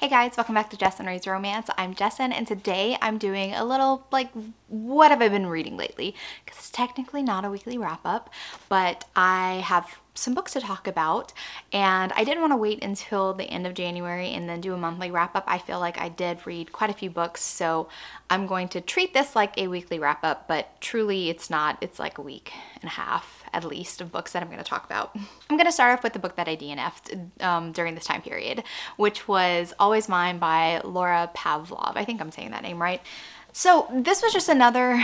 Hey guys, welcome back to Jessin Reads Romance. I'm Jessin, and today I'm doing a little, what have I been reading lately? Because it's technically not a weekly wrap-up, but I have some books to talk about, and I didn't want to wait until the end of January and then do a monthly wrap-up. I feel like I did read quite a few books, so I'm going to treat this like a weekly wrap-up, but truly it's not. It's like a week and a half at least of books that I'm going to talk about. I'm going to start off with the book that I DNF'd during this time period, which was Always Mine by Laura Pavlov. I think I'm saying that name right. So this was just another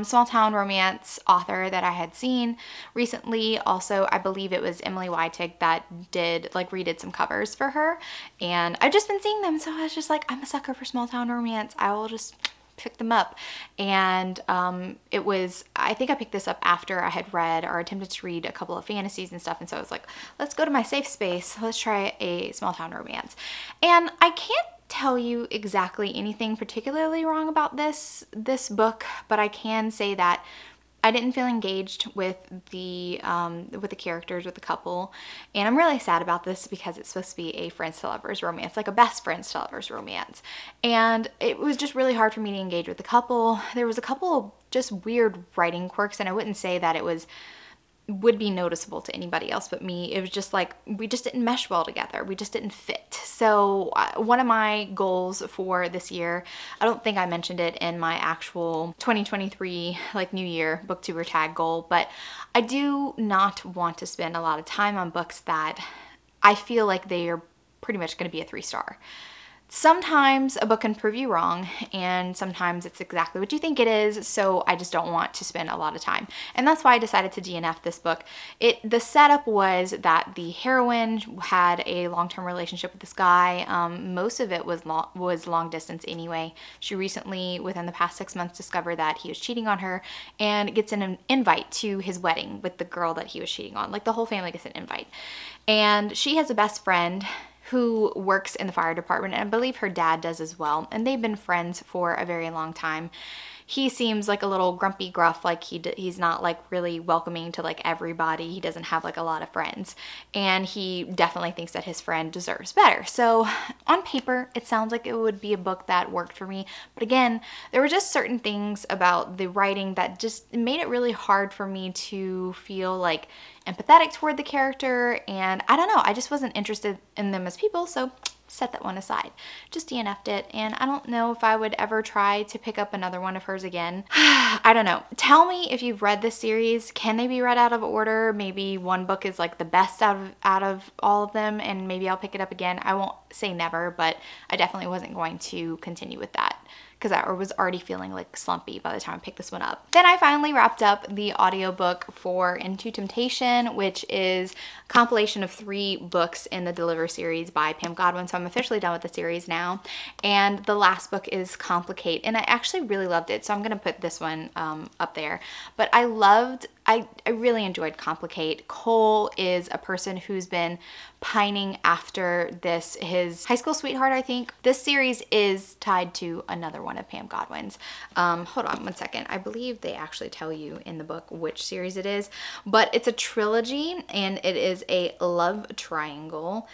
small town romance author that I had seen recently. Also, I believe it was Emily Weitig that redid some covers for her, and I've just been seeing them, so I was just like, I'm a sucker for small town romance. I will just pick them up. And I think I picked this up after I had read or attempted to read a couple of fantasies and stuff, and so I was like, let's go to my safe space, let's try a small town romance. And I can't tell you exactly anything particularly wrong about this book, but I can say that I didn't feel engaged with the characters, with the couple, and I'm really sad about this because it's supposed to be a friends to lovers romance, like a best friends to lovers romance, and it was just really hard for me to engage with the couple. There was a couple of just weird writing quirks, and I wouldn't say that it would be noticeable to anybody else but me. It was just like, we just didn't mesh well together. We just didn't fit. So one of my goals for this year, I don't think I mentioned it in my actual 2023 New Year booktuber tag goal, but I do not want to spend a lot of time on books that I feel like they are pretty much going to be a 3-star. Sometimes a book can prove you wrong, and sometimes it's exactly what you think it is, so I just don't want to spend a lot of time. And that's why I decided to DNF this book. The setup was that the heroine had a long-term relationship with this guy. Most of it was long distance anyway. She recently, within the past 6 months, discovered that he was cheating on her and gets an invite to his wedding with the girl that he was cheating on. Like, the whole family gets an invite. And she has a best friend who works in the fire department, and I believe her dad does as well, and they've been friends for a very long time. He seems like a little grumpy gruff, like he's not really welcoming to everybody. He doesn't have a lot of friends, and he definitely thinks that his friend deserves better. So on paper, it sounds like it would be a book that worked for me, but again, there were just certain things about the writing that just made it really hard for me to feel empathetic toward the character, and I don't know, I just wasn't interested in them as people, so set that one aside. Just DNF'd it, and I don't know if I would ever try to pick up another one of hers again. I don't know. Tell me if you've read this series. Can they be read out of order? Maybe one book is the best out of all of them, and maybe I'll pick it up again. I won't say never, but I definitely wasn't going to continue with that, because I was already feeling slumpy by the time I picked this one up. Then I finally wrapped up the audiobook for Into Temptation, which is a compilation of 3 books in the Deliver series by Pam Godwin. So I'm officially done with the series now. And the last book is Complicate, and I actually really loved it, so I'm gonna put this one up there. But I really enjoyed Complicate. Cole is a person who's been pining after his high school sweetheart, I think. This series is tied to another one of Pam Godwin's. Hold on one second. I believe they actually tell you in the book which series it is, but it's a trilogy, and it is a love triangle.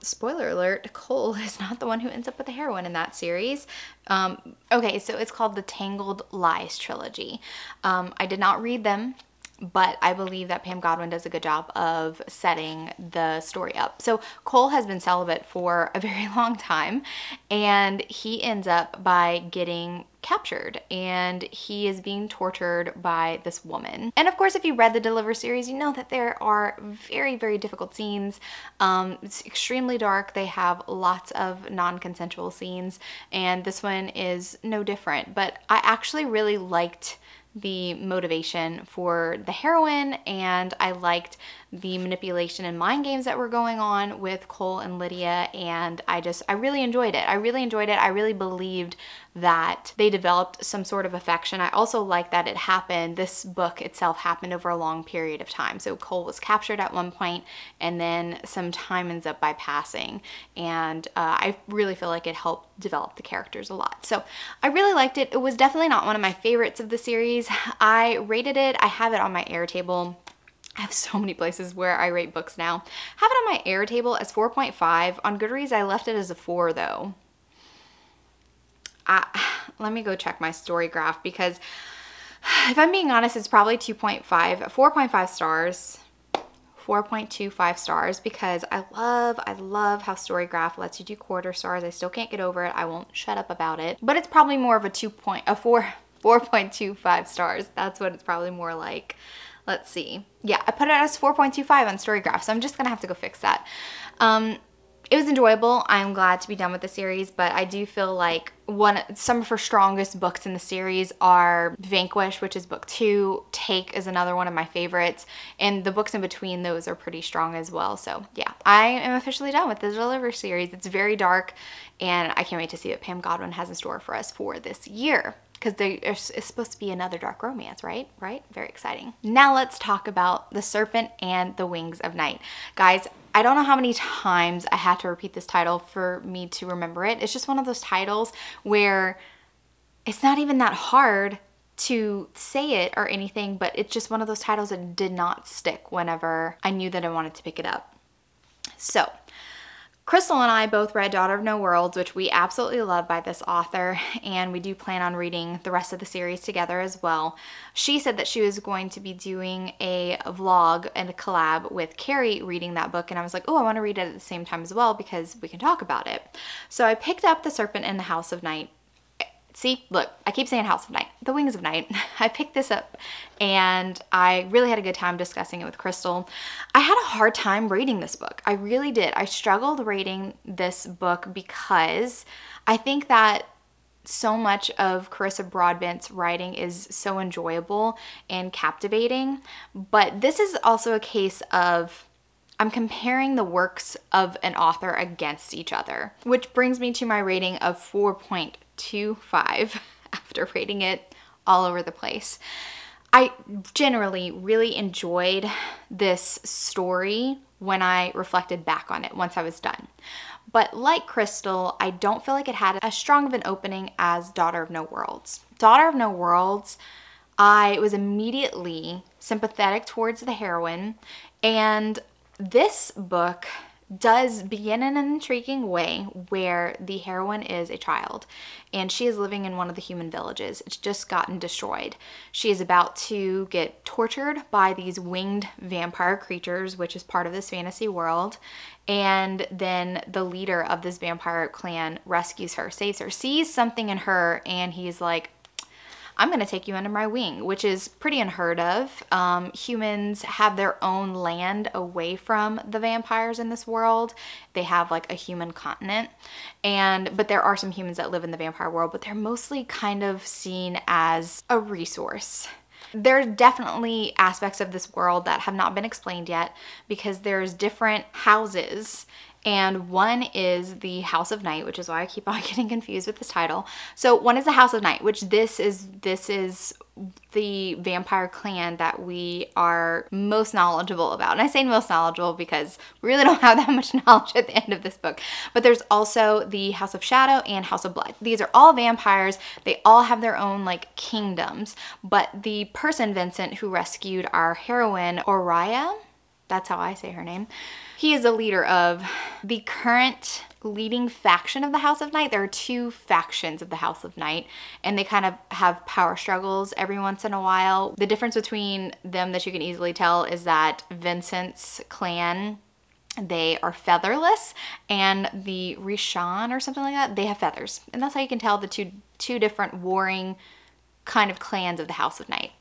Spoiler alert, Cole is not the one who ends up with the heroine in that series. Okay, so it's called the Tangled Lies trilogy. I did not read them, but I believe that Pam Godwin does a good job of setting the story up. So Cole has been celibate for a very long time, and he ends up by getting captured, and he is being tortured by this woman. And of course, if you read the Deliver series, you know that there are very, very difficult scenes. It's extremely dark. They have lots of non-consensual scenes, and this one is no different. But I actually really liked the motivation for the heroine, and I liked the manipulation and mind games that were going on with Cole and Lydia, and I really enjoyed it. I really believed that they developed some sort of affection. I also like that this book itself happened over a long period of time. So Cole was captured at one point, and then some time ends up by passing, and I really feel like it helped develop the characters a lot. So I really liked it. It was definitely not one of my favorites of the series. I rated it. I have it on my Airtable. I have so many places where I rate books now. I have it on my Air table as 4.5. On Goodreads, I left it as a 4 though. Let me go check my story graph because if I'm being honest, it's probably 2.5, 4.5 stars, 4.25 stars because I love how Storygraph lets you do quarter stars. I still can't get over it. I won't shut up about it, but it's probably more of a 4.25 stars. That's what it's probably more like. Let's see. Yeah, I put it as 4.25 on Storygraph, so I'm just gonna have to go fix that. It was enjoyable. I'm glad to be done with the series, but I do feel like some of her strongest books in the series are Vanquish, which is book 2. Take is another one of my favorites, and the books in between those are pretty strong as well. So yeah, I am officially done with the Deliver series. It's very dark, and I can't wait to see what Pam Godwin has in store for us for this year, because it's supposed to be another dark romance, right? Very exciting. Now let's talk about The Serpent and the Wings of Night. Guys, I don't know how many times I had to repeat this title for me to remember it. It's just one of those titles where it's not even that hard to say it or anything, but it's just one of those titles that did not stick whenever I knew that I wanted to pick it up. So, Crystal and I both read Daughter of No Worlds, which we absolutely love by this author, and we do plan on reading the rest of the series together as well. She said that she was going to be doing a vlog and a collab with Carrie reading that book, and I was like, oh, I want to read it at the same time as well because we can talk about it. So I picked up The Serpent and the House of Night. See, look, I keep saying House of Night, The Wings of Night. I picked this up and I really had a good time discussing it with Crystal. I had a hard time reading this book. I really did. I struggled reading this book because I think that so much of Carissa Broadbent's writing is so enjoyable and captivating, but this is also a case of I'm comparing the works of an author against each other, which brings me to my rating of 4.25 after rating it all over the place. I generally really enjoyed this story when I reflected back on it once I was done. But like Crystal, I don't feel like it had as strong of an opening as Daughter of No Worlds. Daughter of No Worlds, I was immediately sympathetic towards the heroine, and this book does begin in an intriguing way where the heroine is a child and she is living in one of the human villages. It's just gotten destroyed. She is about to get tortured by these winged vampire creatures, which is part of this fantasy world. And then the leader of this vampire clan rescues her, saves her, sees something in her, and he's like, I'm going to take you under my wing, which is pretty unheard of. Humans have their own land away from the vampires in this world. They have like a human continent, but there are some humans that live in the vampire world, but they're mostly kind of seen as a resource. There are definitely aspects of this world that have not been explained yet because there's different houses, and one is the House of Night, which is why I keep on getting confused with this title. So one is the House of Night, which this is the vampire clan that we are most knowledgeable about. And I say most knowledgeable because we really don't have that much knowledge at the end of this book. But there's also the House of Shadow and House of Blood. These are all vampires. They all have their own like kingdoms. But the person, Vincent, who rescued our heroine, Oriya, that's how I say her name, he is the leader of the current leading faction of the House of Night. There are two factions of the House of Night, and they kind of have power struggles every once in a while. The difference between them that you can easily tell is that Vincent's clan, they are featherless, and the Rishan or something like that, they have feathers. And that's how you can tell the two different warring kind of clans of the House of Night.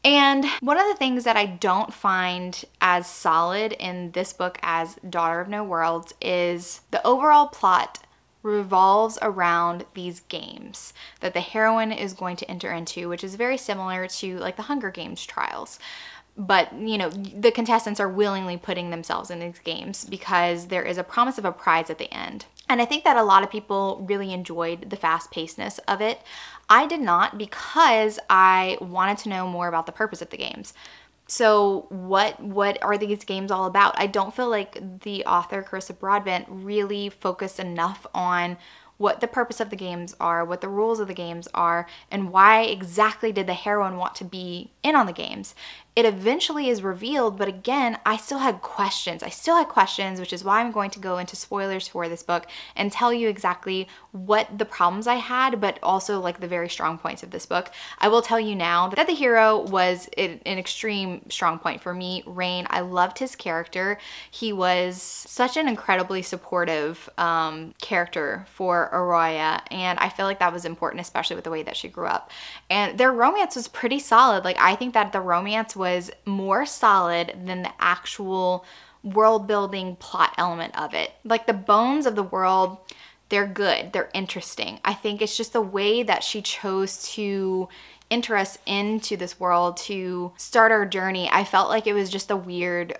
And one of the things that I don't find as solid in this book as Daughter of No Worlds is the overall plot revolves around these games that the heroine is going to enter into, which is very similar to like the Hunger Games trials. But, you know, the contestants are willingly putting themselves in these games because there is a promise of a prize at the end. And I think that a lot of people really enjoyed the fast-pacedness of it. I did not because I wanted to know more about the purpose of the games. So what are these games all about? I don't feel like the author, Carissa Broadbent, really focused enough on what the purpose of the games are, what the rules of the games are, and why exactly did the heroine want to be in on the games. It eventually is revealed, but again, I still had questions. Which is why I'm going to go into spoilers for this book and tell you exactly what the problems I had, but also like the very strong points of this book. I will tell you now that the hero was an extreme strong point for me. Rain, I loved his character. He was such an incredibly supportive character for Arroya, and I feel like that was important, especially with the way that she grew up. And their romance was pretty solid. Like, I think that the romance was more solid than the actual world building plot element of it. Like, the bones of the world, they're good, they're interesting. I think it's just the way that she chose to enter us into this world to start our journey. I felt like it was just a weird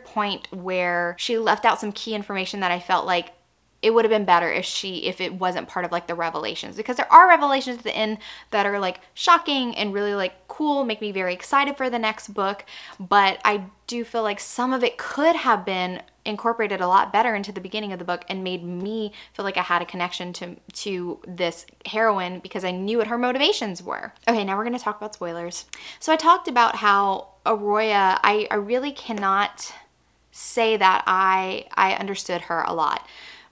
point where she left out some key information that I felt like it would have been better if it wasn't part of like the revelations, because there are revelations at the end that are like shocking and really like cool, make me very excited for the next book, but I do feel like some of it could have been incorporated a lot better into the beginning of the book and made me feel like I had a connection to this heroine because I knew what her motivations were. Okay, now we're gonna talk about spoilers. So I talked about how Arroya, I really cannot say that I understood her a lot.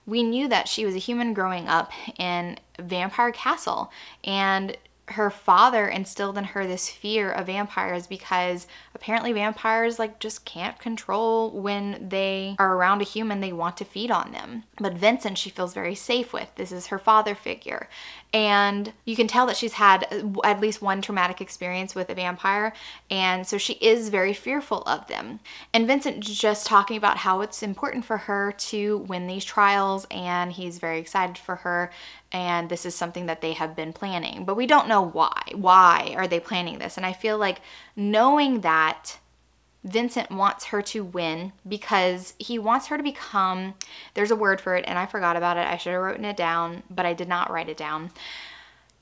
We knew that she was a human growing up in Vampire Castle, and her father instilled in her this fear of vampires because apparently vampires like just can't control when they are around a human, they want to feed on them. But Vincent, she feels very safe with. This is her father figure. And you can tell that she's had at least one traumatic experience with a vampire, and so she is very fearful of them. And Vincent just talking about how it's important for her to win these trials, and he's very excited for her, and this is something that they have been planning. But we don't know why. Why are they planning this? And I feel like knowing that Vincent wants her to win because he wants her to become, there's a word for it and I forgot about it. I should have written it down, but I did not write it down.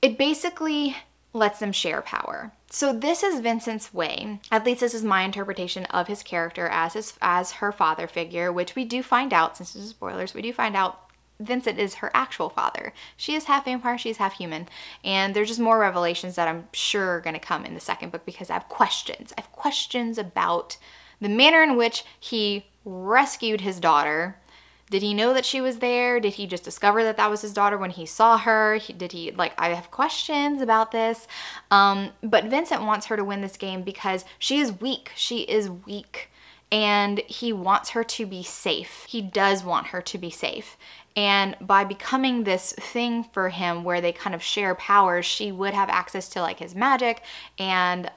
It basically lets them share power. So this is Vincent's way, at least this is my interpretation of his character as her father figure, which we do find out, since this is spoilers, we do find out Vincent is her actual father. She is half vampire, she's half human. And there's just more revelations that I'm sure are going to come in the second book because I have questions. I have questions about the manner in which he rescued his daughter. Did he know that she was there? Did he just discover that that was his daughter when he saw her? I have questions about this. But Vincent wants her to win this game because she is weak. She is weak. And he wants her to be safe. He does want her to be safe. And by becoming this thing for him where they kind of share powers, she would have access to like his magic. And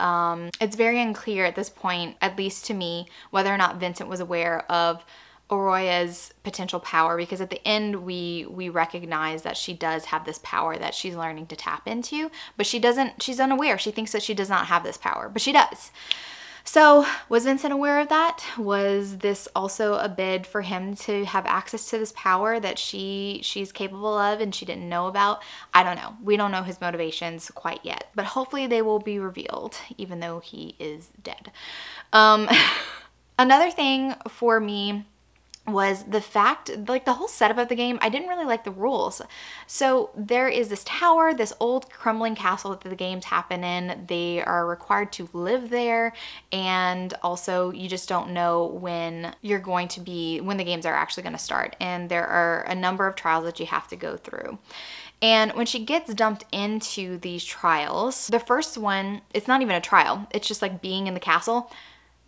it's very unclear at this point, at least to me, whether or not Vincent was aware of Arroya's potential power, because at the end we recognize that she does have this power that she's learning to tap into, but she's unaware. She thinks that she does not have this power, but she does. So was Vincent aware of that? Was this also a bid for him to have access to this power that she's capable of and she didn't know about? I don't know. We don't know his motivations quite yet, but hopefully they will be revealed, even though he is dead. Another thing for me was the fact, like the whole setup of the game, I didn't really like the rules. So there is this tower, this old crumbling castle that the games happen in. They are required to live there, and also you just don't know when when the games are actually going to start. And there are a number of trials that you have to go through. And when she gets dumped into these trials, the first one, it's not even a trial. It's just like being in the castle.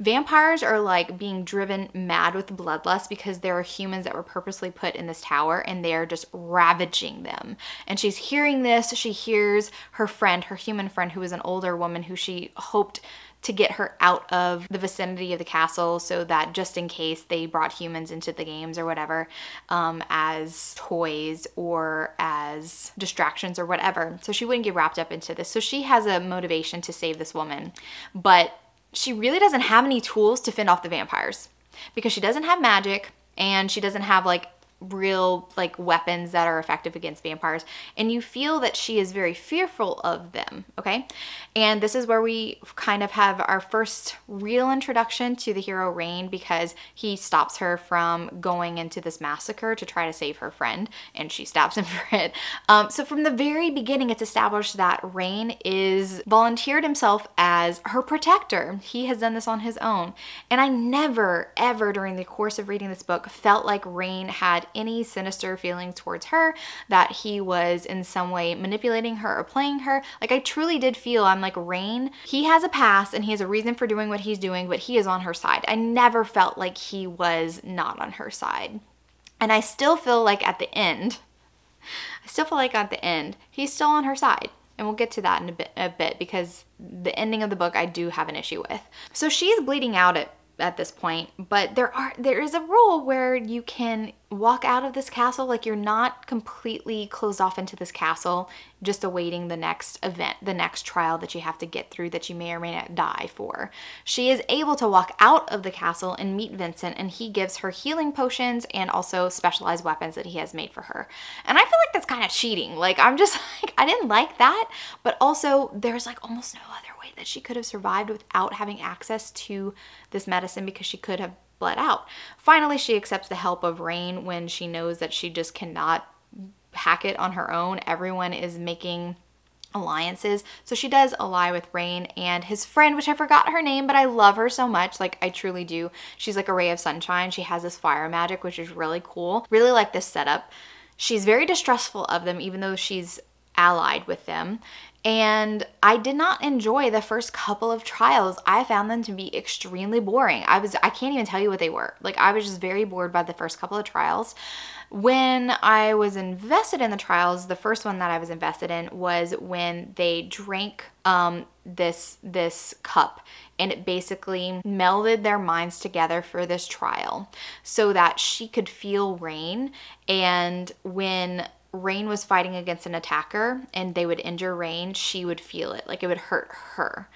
Vampires are like being driven mad with bloodlust because there are humans that were purposely put in this tower and they're just ravaging them. And she's hearing this. She hears her friend, her human friend, who is an older woman who she hoped to get her out of the vicinity of the castle so that just in case they brought humans into the games or whatever, as toys or as distractions or whatever. So she wouldn't get wrapped up into this. So she has a motivation to save this woman, but she really doesn't have any tools to fend off the vampires because she doesn't have magic and she doesn't have like real like weapons that are effective against vampires, and you feel that she is very fearful of them, okay? And this is where we kind of have our first real introduction to the hero Rain, because he stops her from going into this massacre to try to save her friend, and she stabs him for it. So from the very beginning, it's established that Rain is volunteered himself as her protector. He has done this on his own. And I never, ever during the course of reading this book felt like Rain had any sinister feelings towards her, that he was in some way manipulating her or playing her. Like, I truly did feel, I'm like, Rain, he has a past and he has a reason for doing what he's doing, but he is on her side. I never felt like he was not on her side. And I still feel like at the end, he's still on her side. And we'll get to that in a bit because the ending of the book I do have an issue with. So she's bleeding out at this point, but there is a rule where you can walk out of this castle. Like, you're not completely closed off into this castle just awaiting the next event, the next trial that you have to get through that you may or may not die for. She is able to walk out of the castle and meet Vincent, and he gives her healing potions and also specialized weapons that he has made for her. And I feel like that's kind of cheating. Like, I'm just like, I didn't like that, but also there's like almost no other way that she could have survived without having access to this medicine, because she could have bled out. Finally, she accepts the help of Rain when she knows that she just cannot hack it on her own. Everyone is making alliances. So she does ally with Rain and his friend, which I forgot her name, but I love her so much. Like, I truly do. She's like a ray of sunshine. She has this fire magic, which is really cool. Really like this setup. She's very distrustful of them, even though she's allied with them. And I did not enjoy the first couple of trials. I found them to be extremely boring. I can't even tell you what they were. Like, I was just very bored by the first couple of trials. When I was invested in the trials, the first one that I was invested in was when they drank this cup, and it basically melded their minds together for this trial so that she could feel Rain. And when Rain was fighting against an attacker and they would injure Rain, she would feel it, like it would hurt her,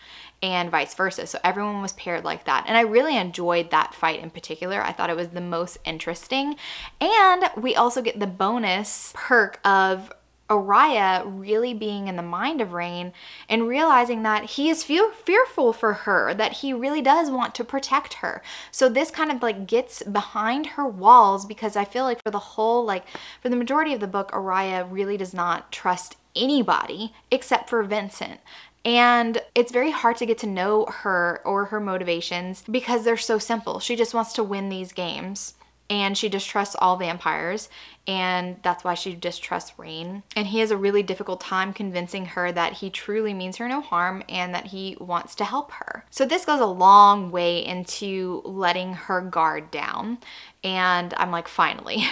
and vice versa. So everyone was paired like that. And I really enjoyed that fight in particular. I thought it was the most interesting. And we also get the bonus perk of Araya really being in the mind of Rain and realizing that he is fearful for her, that he really does want to protect her. So this kind of like gets behind her walls, because I feel like for the majority of the book, Araya really does not trust anybody except for Vincent. And it's very hard to get to know her or her motivations because they're so simple. She just wants to win these games, and she distrusts all vampires, and that's why she distrusts Rain. And he has a really difficult time convincing her that he truly means her no harm and that he wants to help her. So this goes a long way into letting her guard down. And I'm like, finally.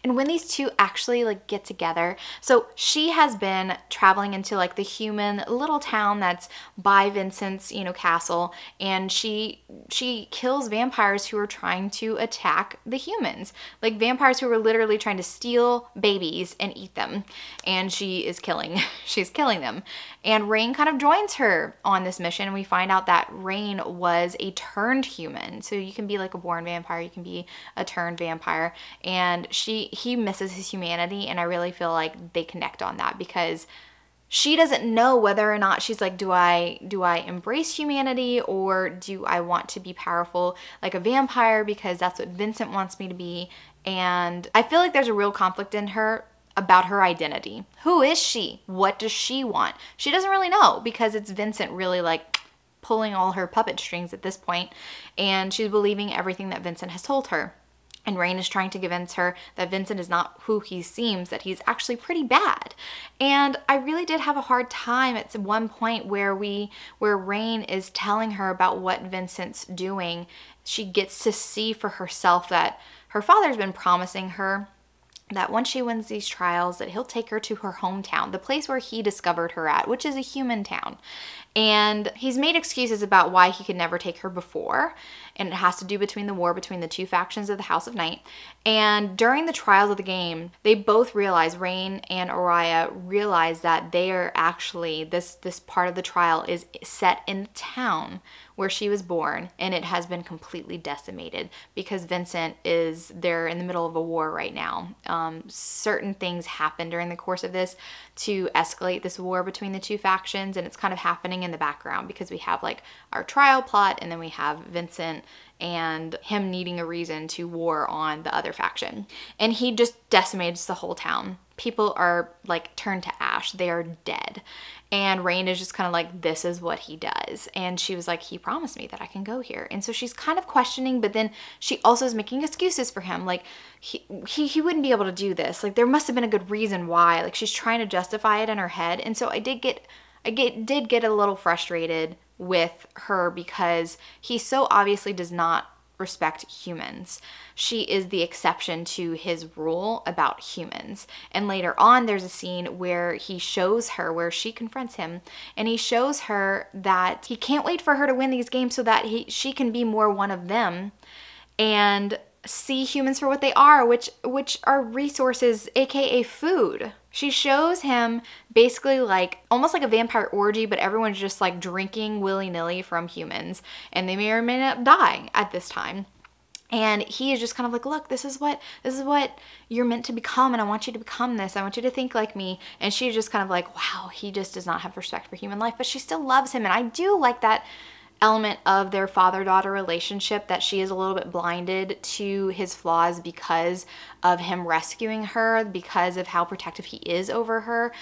And when these two actually like get together, so she has been traveling into like the human little town that's by Vincent's, castle, and she kills vampires who are trying to attack the humans, like vampires who are literally trying to steal babies and eat them, and she's killing them. And Rain kind of joins her on this mission, and we find out that Rain was a turned human. So you can be like a born vampire, you can be a turned vampire, and he misses his humanity, and I really feel like they connect on that, because she doesn't know whether or not she's like, do I embrace humanity, or do I want to be powerful like a vampire because that's what Vincent wants me to be? And I feel like there's a real conflict in her about her identity. Who is she? What does she want? She doesn't really know, because it's Vincent really like pulling all her puppet strings at this point, and she's believing everything that Vincent has told her. And Rain is trying to convince her that Vincent is not who he seems, that he's actually pretty bad. And I really did have a hard time at one point where Rain is telling her about what Vincent's doing. She gets to see for herself that her father's been promising her that once she wins these trials, that he'll take her to her hometown, the place where he discovered her at, which is a human town. And he's made excuses about why he could never take her before, and it has to do between the war between the two factions of the House of Night. And during the trials of the game, they both realize, Rain and Araya realize, that they are actually, this part of the trial is set in the town where she was born, and it has been completely decimated because Vincent they're in the middle of a war right now. Certain things happen during the course of this to escalate this war between the two factions, and it's kind of happening in the background because we have like our trial plot, and then we have Vincent and him needing a reason to war on the other faction. And he just decimates the whole town. People are like turned to ash. They are dead. And Rain is just kind of like, this is what he does. And she was like, he promised me that I can go here. And so she's kind of questioning, but then she also is making excuses for him. Like he wouldn't be able to do this. Like there must have been a good reason why. Like she's trying to justify it in her head. And so I did get a little frustrated with her because he so obviously does not respect humans. She is the exception to his rule about humans. And later on, there's a scene where he shows her, where she confronts him, and he shows her that he can't wait for her to win these games so that she can be more one of them and see humans for what they are, which are resources, aka food. She shows him basically like almost like a vampire orgy, but everyone's just like drinking willy-nilly from humans, and they may or may not die at this time. And he is just kind of like, look, this is what you're meant to become, and I want you to become this. I want you to think like me. And she's just kind of like, wow, he just does not have respect for human life, but she still loves him. And I do like that element of their father-daughter relationship, that she is a little bit blinded to his flaws because of him rescuing her, because of how protective he is over her.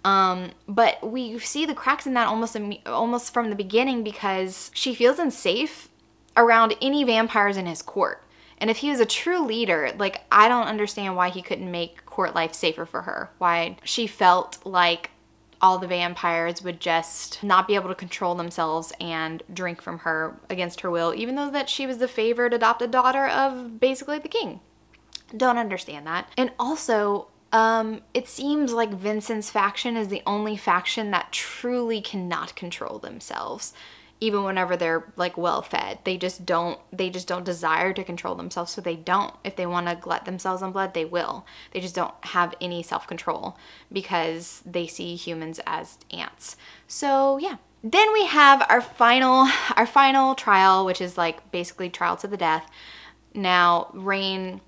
But we see the cracks in that almost from the beginning, because she feels unsafe around any vampires in his court. And if he was a true leader, like, I don't understand why he couldn't make court life safer for her. Why she felt like all the vampires would just not be able to control themselves and drink from her against her will, even though that she was the favored adopted daughter of basically the king. Don't understand that. And also, it seems like Vincent's faction is the only faction that truly cannot control themselves. Even whenever they're like well fed, they just don't desire to control themselves, so they don't. If they want to glut themselves on blood, they will. They just don't have any self-control because they see humans as ants. So yeah. Then we have our final trial, which is like basically trial to the death. Now Rain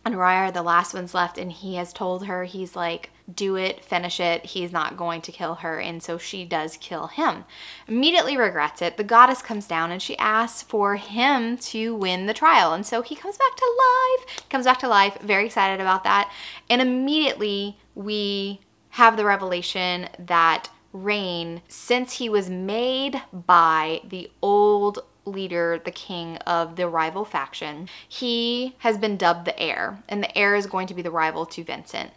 and Raya are the last ones left, and he has told her, he's like, do it, finish it. He's not going to kill her, and so she does kill him. Immediately regrets it. The goddess comes down and she asks for him to win the trial, and so he comes back to life. Very excited about that. And immediately we have the revelation that Rain, since he was made by the old leader, the king of the rival faction, he has been dubbed the heir, and the heir is going to be the rival to Vincent.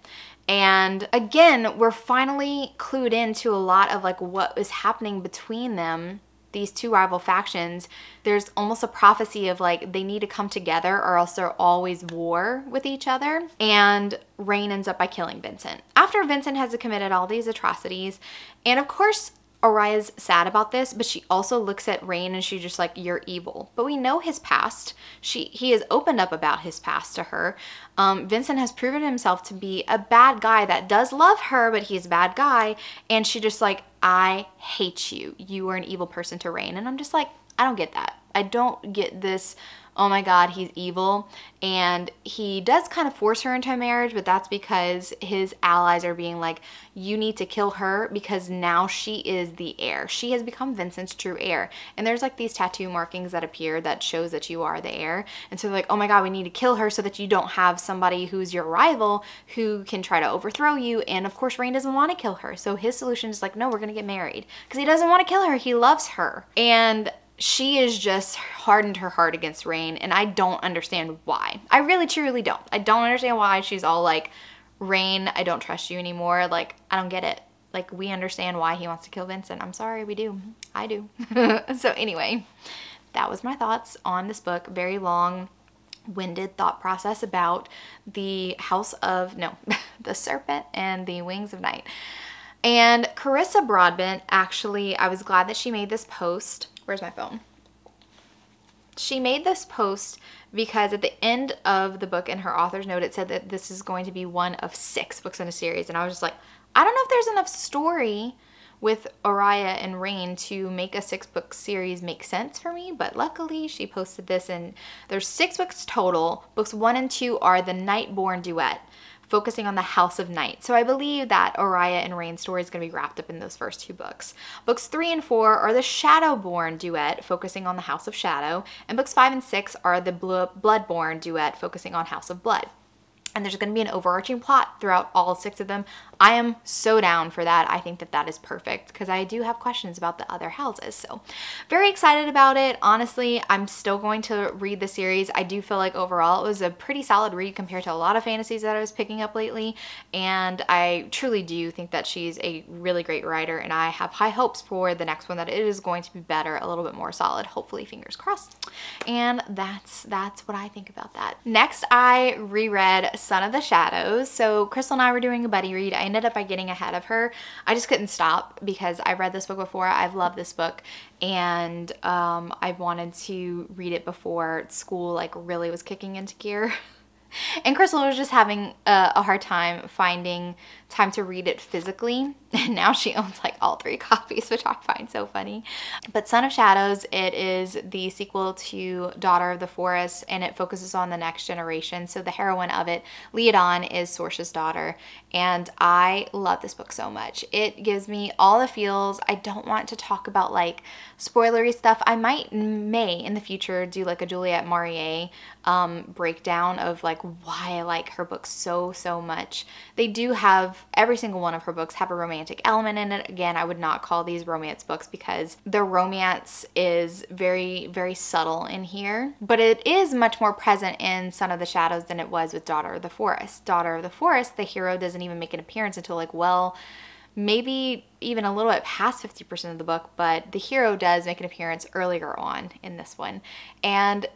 And again, we're finally clued into a lot of like what is happening between them, these two rival factions. There's almost a prophecy of like they need to come together or else they're always war with each other. And Rain ends up by killing Vincent after Vincent has committed all these atrocities. And of course, Araya's sad about this, but she also looks at Rain and she's just like, you're evil. But we know his past. He has opened up about his past to her. Vincent has proven himself to be a bad guy that does love her, but he's a bad guy. And she just like, I hate you. You are an evil person to Rain. And I'm just like, I don't get that. I don't get this, oh my God, he's evil. And he does kind of force her into a marriage, but that's because his allies are being like, you need to kill her because now she is the heir. She has become Vincent's true heir. And there's like these tattoo markings that appear that shows that you are the heir. And so they're like, oh my God, we need to kill her so that you don't have somebody who's your rival who can try to overthrow you. And of course, Rain doesn't want to kill her. So his solution is like, no, we're going to get married, because he doesn't want to kill her. He loves her. And she is just hardened her heart against Rain, and I don't understand why. I really truly don't. I don't understand why she's all like, Rain, I don't trust you anymore. Like, I don't get it. Like, we understand why he wants to kill Vincent. I'm sorry, we do. I do. So anyway, that was my thoughts on this book. Very long-winded thought process about the the Serpent and the Wings of Night. And Carissa Broadbent, actually, I was glad that she made this post. Where's my phone? She made this post because at the end of the book in her author's note, it said that this is going to be one of 6 books in a series. And I was just like, I don't know if there's enough story with Araya and Rain to make a 6-book series make sense for me, but luckily she posted this, and there's 6 books total. Books 1 and 2 are the Nightborn duet, focusing on the House of Night. So I believe that Araya and Rain's story is going to be wrapped up in those first 2 books. Books 3 and 4 are the Shadowborn duet, focusing on the House of Shadow, and books 5 and 6 are the Bloodborn duet, focusing on House of Blood. And there's going to be an overarching plot throughout all 6 of them. I am so down for that. I think that that is perfect because I do have questions about the other houses. So very excited about it. Honestly, I'm still going to read the series. I do feel like overall it was a pretty solid read compared to a lot of fantasies that I was picking up lately. And I truly do think that she's a really great writer, and I have high hopes for the next one, that it is going to be better, a little bit more solid, hopefully, fingers crossed. And that's what I think about that. Next, I reread Son of the Shadows. So Crystal and I were doing a buddy read. I ended up by getting ahead of her. I just couldn't stop because I've read this book before. I've loved this book, and I wanted to read it before school like really was kicking into gear. And Crystal was just having a hard time finding time to read it physically. And now she owns like all 3 copies, which I find so funny. But Son of Shadows, it is the sequel to Daughter of the Forest, and it focuses on the next generation. So the heroine of it, Leodon, is Sorce's daughter. And I love this book so much. It gives me all the feels. I don't want to talk about like spoilery stuff. I may in the future do like a Juliette Maurier breakdown of like why I like her books so much. They do have, every single one of her books have a romantic element in it. Again, I would not call these romance books because the romance is very subtle in here, but it is much more present in Son of the Shadows than it was with Daughter of the Forest. Daughter of the Forest, the hero doesn't even make an appearance until like, well, maybe even a little bit past 50% of the book, but the hero does make an appearance earlier on in this one. And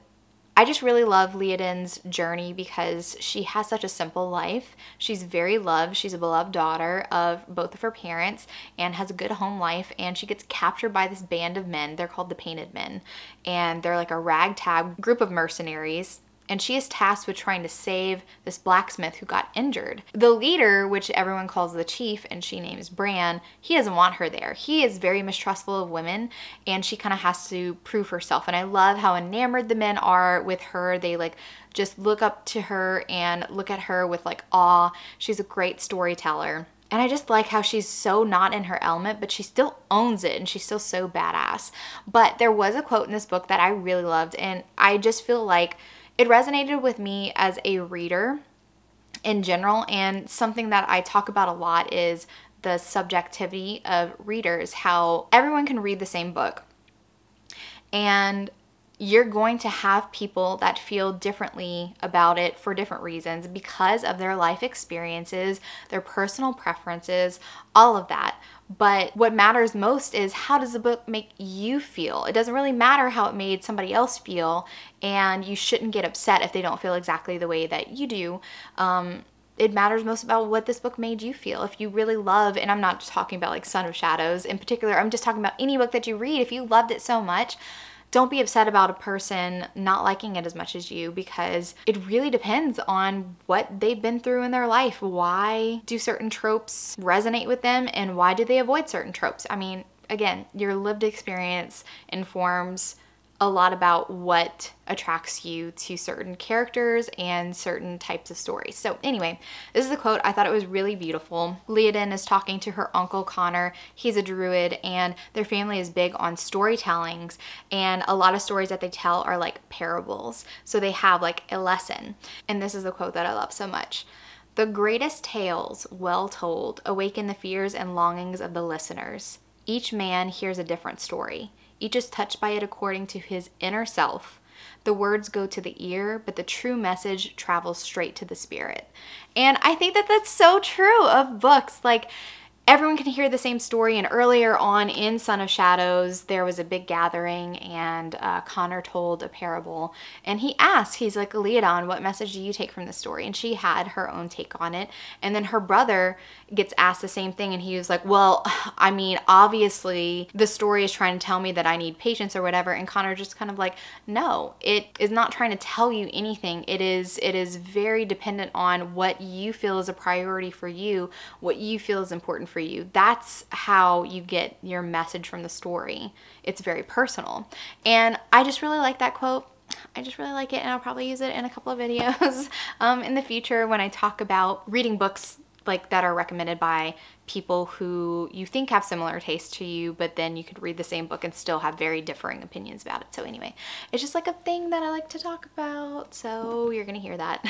I just really love Leodon's journey because she has such a simple life. She's very loved. She's a beloved daughter of both of her parents and has a good home life, and she gets captured by this band of men. They're called the Painted Men, and they're like a ragtag group of mercenaries. And she is tasked with trying to save this blacksmith who got injured. The leader, which everyone calls the chief, and she names Bran, he doesn't want her there. He is very mistrustful of women, and she kind of has to prove herself. And I love how enamored the men are with her. They like just look up to her and look at her with like awe. She's a great storyteller. And I just like how she's so not in her element, but she still owns it, and she's still so badass. But there was a quote in this book that I really loved, and I just feel like it resonated with me as a reader in general, and something that I talk about a lot is the subjectivity of readers, how everyone can read the same book. And you're going to have people that feel differently about it for different reasons because of their life experiences, their personal preferences, all of that. But what matters most is, how does the book make you feel? It doesn't really matter how it made somebody else feel, and you shouldn't get upset if they don't feel exactly the way that you do. It matters most about what this book made you feel. If you really love, and I'm not just talking about like Son of Shadows in particular, I'm just talking about any book that you read. If you loved it so much, don't be upset about a person not liking it as much as you, because it really depends on what they've been through in their life. Why do certain tropes resonate with them, and why do they avoid certain tropes? I mean, again, your lived experience informs a lot about what attracts you to certain characters and certain types of stories. So anyway, this is a quote. I thought it was really beautiful. Leodon is talking to her uncle Connor. He's a druid, and their family is big on storytellings, and a lot of stories that they tell are like parables. So they have like a lesson. And this is the quote that I love so much. "The greatest tales, well told, awaken the fears and longings of the listeners. Each man hears a different story. Each is touched by it according to his inner self. The words go to the ear, but the true message travels straight to the spirit." And I think that that's so true of books. Like, everyone can hear the same story. And earlier on in Son of Shadows, there was a big gathering, and Connor told a parable, and he asked, he's like, Leodon, what message do you take from the story? And she had her own take on it. And then her brother gets asked the same thing, and he was like, well, I mean, obviously the story is trying to tell me that I need patience or whatever. And Connor just kind of like, no, it is not trying to tell you anything. It is very dependent on what you feel is a priority for you, what you feel is important for you. That's how you get your message from the story. It's very personal. And I just really like that quote. I just really like it, and I'll probably use it in a couple of videos in the future when I talk about reading books like that are recommended by people who you think have similar tastes to you, but then you could read the same book and still have very differing opinions about it. So anyway, it's just like a thing that I like to talk about, so you're gonna hear that.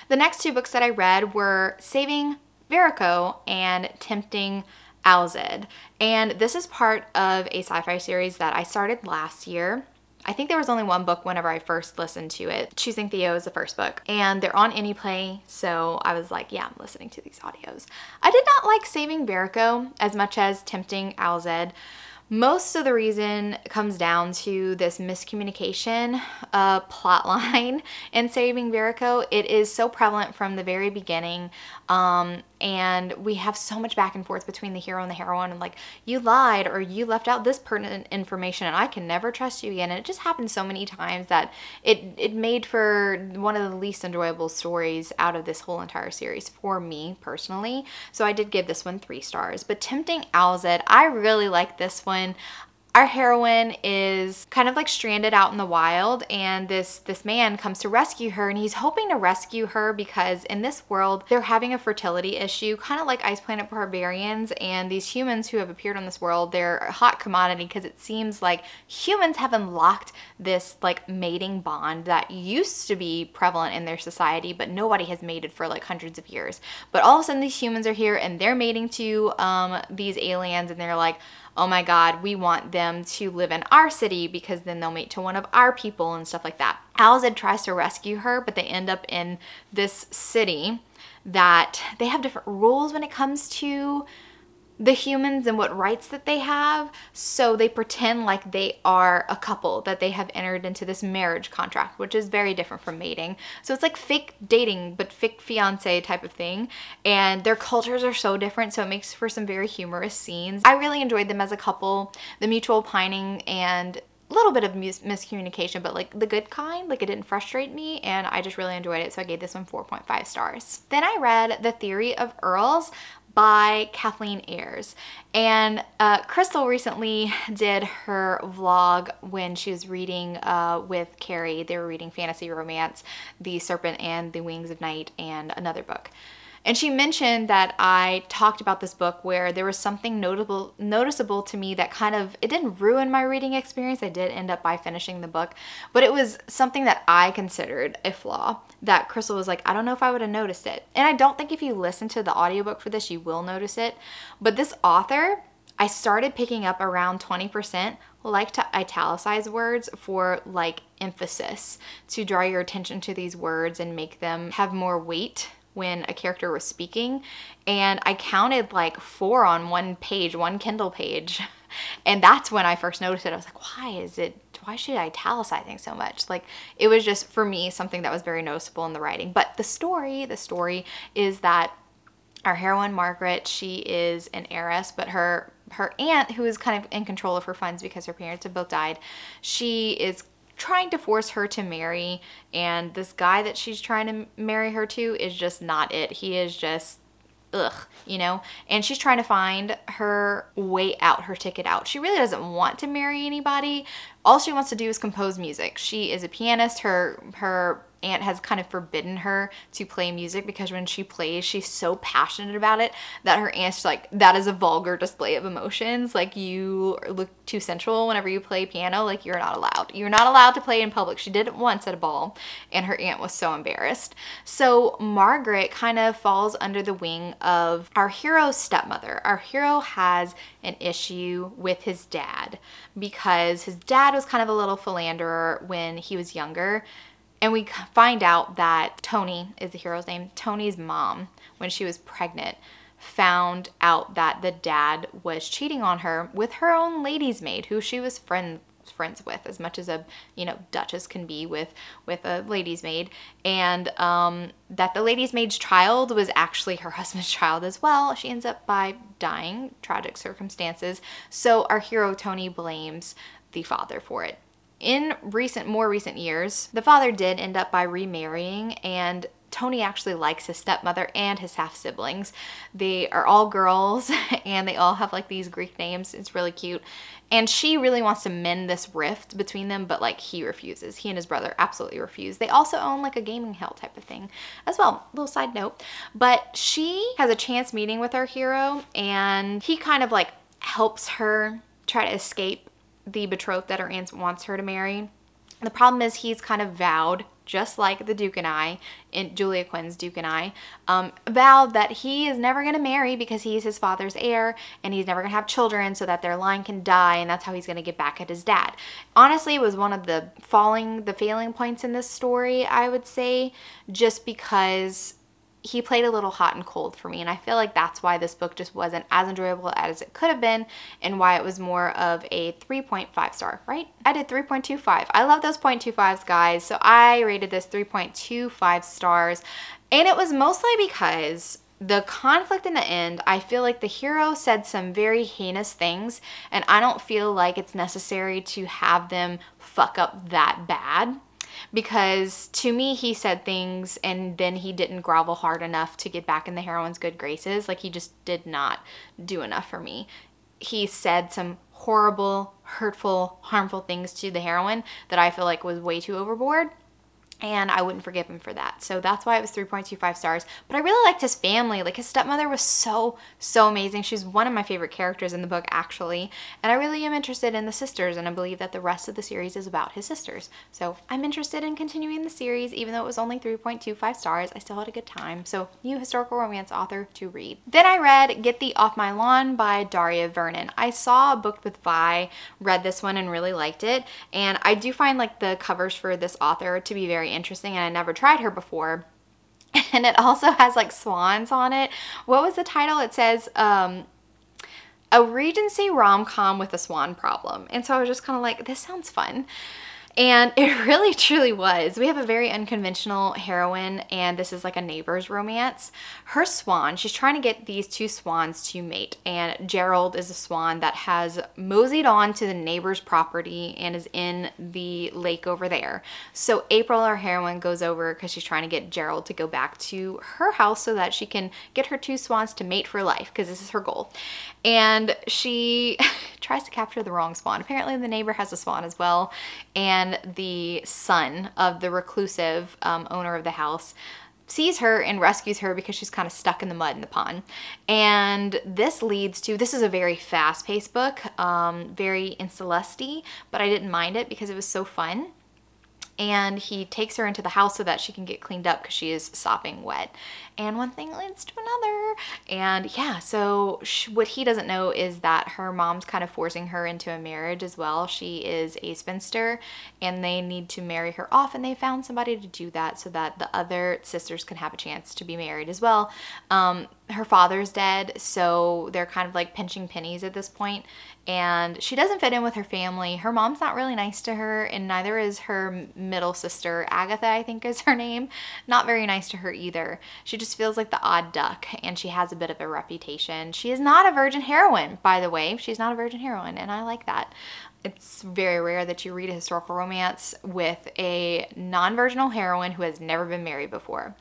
The next two books that I read were Saving Verico and Tempting AUZED, and this is part of a sci-fi series that I started last year. I think there was only one book whenever I first listened to it. Choosing Theo is the first book, and they're on AnyPlay, so I was like, yeah, I'm listening to these audios. I did not like Saving Verico as much as Tempting AUZED. Most of the reason comes down to this miscommunication plot line in Saving Verico. It is so prevalent from the very beginning, and we have so much back and forth between the hero and the heroine, and like, you lied or you left out this pertinent information and I can never trust you again. And it just happened so many times that it made for one of the least enjoyable stories out of this whole entire series for me personally. So I did give this one 3 stars. But Tempting AUZED, I really like this one. Our heroine is kind of like stranded out in the wild, and this man comes to rescue her, and he's hoping to rescue her because in this world they're having a fertility issue, kind of like Ice Planet Barbarians, and these humans who have appeared on this world, they're a hot commodity because it seems like humans have unlocked this like mating bond that used to be prevalent in their society, but nobody has mated for like hundreds of years. But all of a sudden these humans are here and they're mating to these aliens, and they're like, oh my God, we want them to live in our city because then they'll mate to one of our people and stuff like that. AUZED tries to rescue her, but they end up in this city that they have different rules when it comes to the humans and what rights that they have. So they pretend like they are a couple, that they have entered into this marriage contract, which is very different from mating. So it's like fake dating, but fake fiance type of thing. And their cultures are so different, so it makes for some very humorous scenes. I really enjoyed them as a couple, the mutual pining and a little bit of miscommunication, but like the good kind, like it didn't frustrate me, and I just really enjoyed it. So I gave this one 4.5 stars. Then I read The Theory of Earls by Kathleen Ayers, and Crystal recently did her vlog when she was reading with Carrie. They were reading fantasy romance, The Serpent and the Wings of Night, and another book. And she mentioned that I talked about this book where there was something noticeable to me that kind of, it didn't ruin my reading experience. I did end up by finishing the book, but it was something that I considered a flaw that Crystal was like, I don't know if I would have noticed it. And I don't think if you listen to the audiobook for this, you will notice it. But this author, I started picking up around 20% like to italicize words for like emphasis, to draw your attention to these words and make them have more weight when a character was speaking. And I counted like 4 on one page, one Kindle page. And that's when I first noticed it. I was like, why should I italicize so much? Like, it was just, for me, something that was very noticeable in the writing. But the story is that our heroine, Margaret, she is an heiress, but her aunt, who is kind of in control of her funds because her parents have both died, she is trying to force her to marry, and this guy that she's trying to marry her to is just not it. He is just ugh, you know? And she's trying to find her way out, her ticket out. She really doesn't want to marry anybody. All she wants to do is compose music. She is a pianist. Her aunt has kind of forbidden her to play music because when she plays, she's so passionate about it that her aunt's like, that is a vulgar display of emotions. Like, you look too sensual whenever you play piano. Like, you're not allowed. You're not allowed to play in public. She did it once at a ball, and her aunt was so embarrassed. So Margaret kind of falls under the wing of our hero's stepmother. Our hero has an issue with his dad because his dad was kind of a little philanderer when he was younger. And we find out that Tony is the hero's name. Tony's mom, when she was pregnant, found out that the dad was cheating on her with her own lady's maid, who she was friends with, as much as a, you know, duchess can be with a lady's maid, and that the lady's maid's child was actually her husband's child as well. She ends up by dying, tragic circumstances. So our hero Tony blames the father for it. In more recent years, the father did end up by remarrying, and Tony actually likes his stepmother and his half-siblings. They are all girls and they all have like these Greek names. It's really cute. And she really wants to mend this rift between them, but like he refuses. He and his brother absolutely refuse. They also own like a gaming hell type of thing as well. Little side note. But she has a chance meeting with our hero, and he kind of like helps her try to escape the betrothed that her aunt wants her to marry. The problem is he's kind of vowed, just like the Duke and I, in Julia Quinn's Duke and I, vowed that he is never going to marry because he's his father's heir, and he's never going to have children so that their line can die, and that's how he's going to get back at his dad. Honestly, it was one of the failing points in this story, I would say, just because he played a little hot and cold for me, and I feel like that's why this book just wasn't as enjoyable as it could have been, and why it was more of a 3.5 star, right? I did 3.25. I love those 0.25s, guys, so I rated this 3.25 stars, and it was mostly because the conflict in the end, I feel like the hero said some very heinous things, and I don't feel like it's necessary to have them fuck up that bad. Because to me, he said things and then he didn't grovel hard enough to get back in the heroine's good graces. Like, he just did not do enough for me. He said some horrible, hurtful, harmful things to the heroine that I feel like was way too overboard. And I wouldn't forgive him for that. So that's why it was 3.25 stars. But I really liked his family. Like, his stepmother was so amazing. She's one of my favorite characters in the book, actually. And I really am interested in the sisters, and I believe that the rest of the series is about his sisters. So I'm interested in continuing the series, even though it was only 3.25 stars. I still had a good time. So, new historical romance author to read. Then I read Get Thee Off My Lawn by Daria Vernon. I saw Booked with Vi, read this one and really liked it. And I do find like the covers for this author to be very interesting, and I never tried her before. And it also has like swans on it. What was the title? It says a Regency rom-com with a swan problem. And so I was just kind of like, this sounds fun. And it really truly was. We have a very unconventional heroine, and this is like a neighbor's romance. Her swan, she's trying to get these two swans to mate, and Gerald is a swan that has moseyed on to the neighbor's property and is in the lake over there. So April, our heroine, goes over because she's trying to get Gerald to go back to her house so that she can get her two swans to mate for life, because this is her goal. And she tries to capture the wrong swan. Apparently the neighbor has a swan as well, and the son of the reclusive owner of the house sees her and rescues her because she's kind of stuck in the mud in the pond. And this leads to, this is a very fast-paced book, very Insta-lusty, but I didn't mind it because it was so fun. And he takes her into the house so that she can get cleaned up because she is sopping wet. And one thing leads to another. And yeah, so what he doesn't know is that her mom's kind of forcing her into a marriage as well. She is a spinster and they need to marry her off, and they found somebody to do that so that the other sisters can have a chance to be married as well. Her father's dead, so they're kind of like pinching pennies at this point, and she doesn't fit in with her family. Her mom's not really nice to her, and neither is her middle sister, Agatha, I think is her name. Not very nice to her either. She just feels like the odd duck, and she has a bit of a reputation. She is not a virgin heroine, by the way. She's not a virgin heroine, and I like that. It's very rare that you read a historical romance with a non-virginal heroine who has never been married before.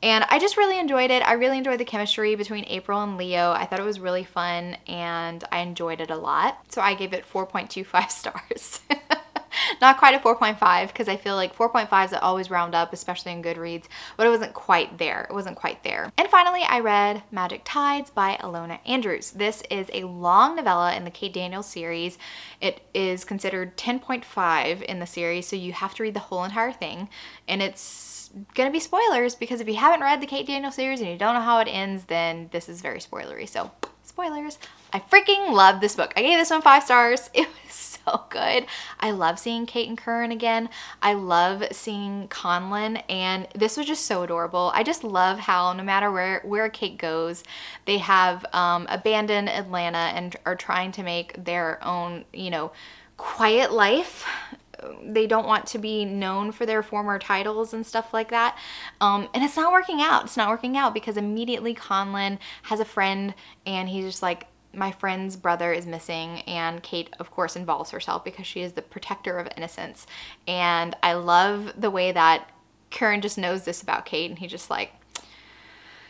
And I just really enjoyed it. I really enjoyed the chemistry between April and Leo. I thought it was really fun, and I enjoyed it a lot. So I gave it 4.25 stars. Not quite a 4.5, because I feel like 4.5s I always round up, especially in Goodreads, but it wasn't quite there. It wasn't quite there. And finally, I read Magic Tides by Alona Andrews. This is a long novella in the Kate Daniels series. It is considered 10.5 in the series, so you have to read the whole entire thing. And it's gonna be spoilers, because if you haven't read the Kate Daniels series and you don't know how it ends, then this is very spoilery. So spoilers, I freaking love this book. I gave this one 5 stars. It was so good. I love seeing Kate and Curran again. I love seeing Conlon, and this was just so adorable. I just love how no matter where Kate goes, they have abandoned Atlanta and are trying to make their own, you know, quiet life. They don't want to be known for their former titles and stuff like that. And it's not working out. It's not working out because immediately Conlon has a friend and he's just like, my friend's brother is missing, and Kate of course involves herself because she is the protector of innocence. And I love the way that Curran just knows this about Kate, and he just like,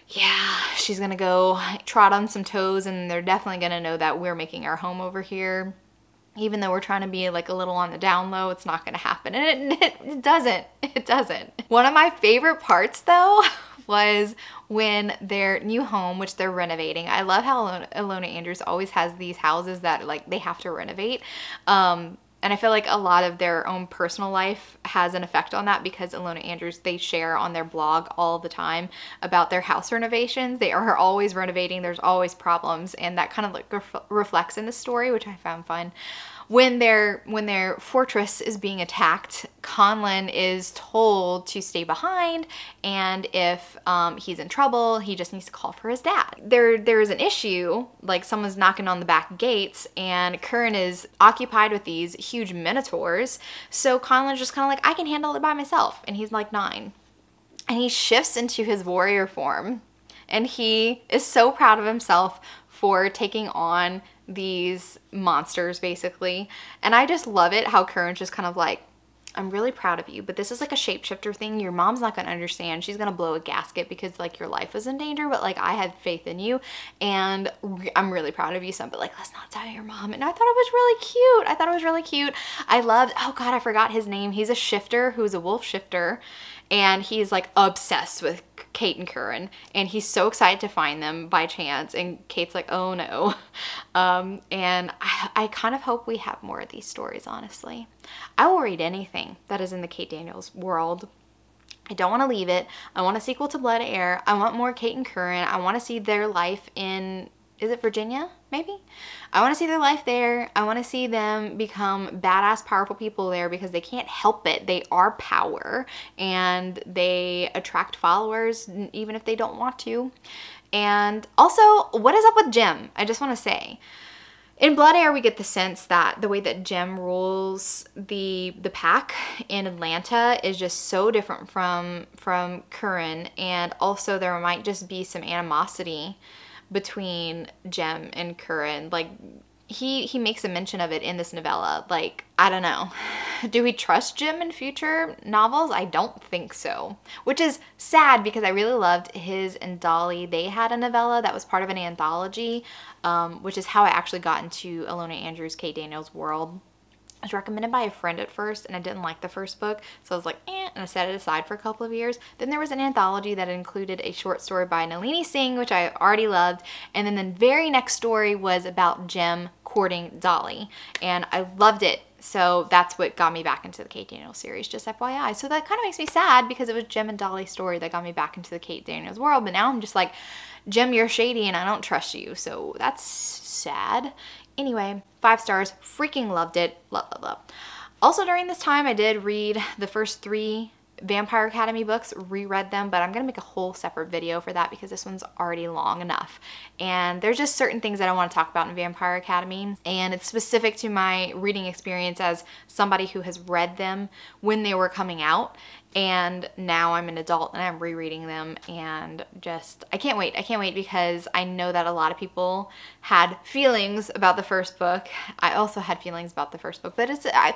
yeah, she's gonna go trot on some toes and they're definitely gonna know that we're making our home over here. Even though we're trying to be like a little on the down low, it's not gonna happen. And it doesn't. It doesn't. One of my favorite parts though was when their new home, which they're renovating. I love how Ilona Andrews always has these houses that like they have to renovate. And I feel like a lot of their own personal life has an effect on that because Ilona Andrews, they share on their blog all the time about their house renovations. They are always renovating. There's always problems. And that kind of like reflects in the story, which I found fun. When their fortress is being attacked, Conlon is told to stay behind, and if he's in trouble, he just needs to call for his dad. There's an issue, like someone's knocking on the back gates, and Curran is occupied with these huge minotaurs, so Conlon's just kind of like, I can handle it by myself, and he's like 9. And he shifts into his warrior form, and he is so proud of himself for taking on these monsters basically. And I just love it how Curran's just kind of like, I'm really proud of you, but this is like a shapeshifter thing. Your mom's not gonna understand. She's gonna blow a gasket because like your life was in danger, but like I had faith in you and I'm really proud of you, son, but like let's not tell your mom. And I thought it was really cute. I thought it was really cute. I loved, oh God, I forgot his name. He's a shifter who's a wolf shifter, and he's like obsessed with Kate and Curran, and he's so excited to find them by chance, and Kate's like, oh no. And I kind of hope we have more of these stories, honestly. I will read anything that is in the Kate Daniels world. I don't want to leave it. I want a sequel to Blood Heir. I want more Kate and Curran. I want to see their life in, is it Virginia? Maybe? I want to see their life there. I want to see them become badass, powerful people there because they can't help it. They are power and they attract followers even if they don't want to. And also, what is up with Jem? I just want to say, in Blood Heir, we get the sense that the way that Jem rules the pack in Atlanta is just so different from Curran, and also there might just be some animosity between Jem and Curran. Like, he makes a mention of it in this novella. Like, I don't know. Do we trust Jem in future novels? I don't think so. Which is sad because I really loved his and Dolly. They had a novella that was part of an anthology, which is how I actually got into Ilona Andrews' Kate Daniels world. It was recommended by a friend at first, and I didn't like the first book, so I was like, eh, and I set it aside for a couple of years. Then there was an anthology that included a short story by Nalini Singh, which I already loved, and then the very next story was about Jem courting Dolly, and I loved it. So that's what got me back into the Kate Daniels series, just FYI. So that kind of makes me sad because it was Jem and Dolly's story that got me back into the Kate Daniels world, but now I'm just like, Jem, you're shady and I don't trust you, so that's sad. Anyway, 5 stars, freaking loved it, love, love, love. Also during this time, I did read the first 3 Vampire Academy books, reread them, but I'm gonna make a whole separate video for that because this one's already long enough. And there's just certain things that I want to talk about in Vampire Academy, and it's specific to my reading experience as somebody who has read them when they were coming out. And now I'm an adult and I'm rereading them, and just, I can't wait because I know that a lot of people had feelings about the first book. I also had feelings about the first book, but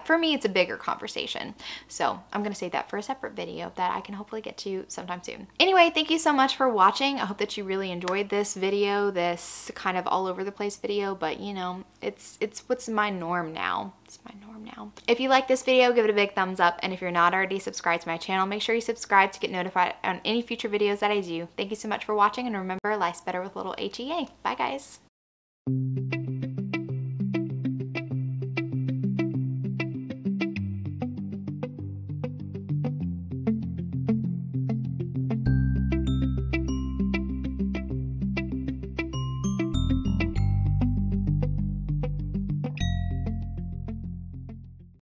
for me, it's a bigger conversation. So I'm gonna save that for a separate video that I can hopefully get to sometime soon. Anyway, thank you so much for watching. I hope that you really enjoyed this video, this kind of all over the place video, but you know, it's what's my norm now. It's my norm now. If you like this video, give it a big thumbs up, and if you're not already subscribed to my channel, make sure you subscribe to get notified on any future videos that I do. Thank you so much for watching, and remember, life's better with little HEA. Bye guys.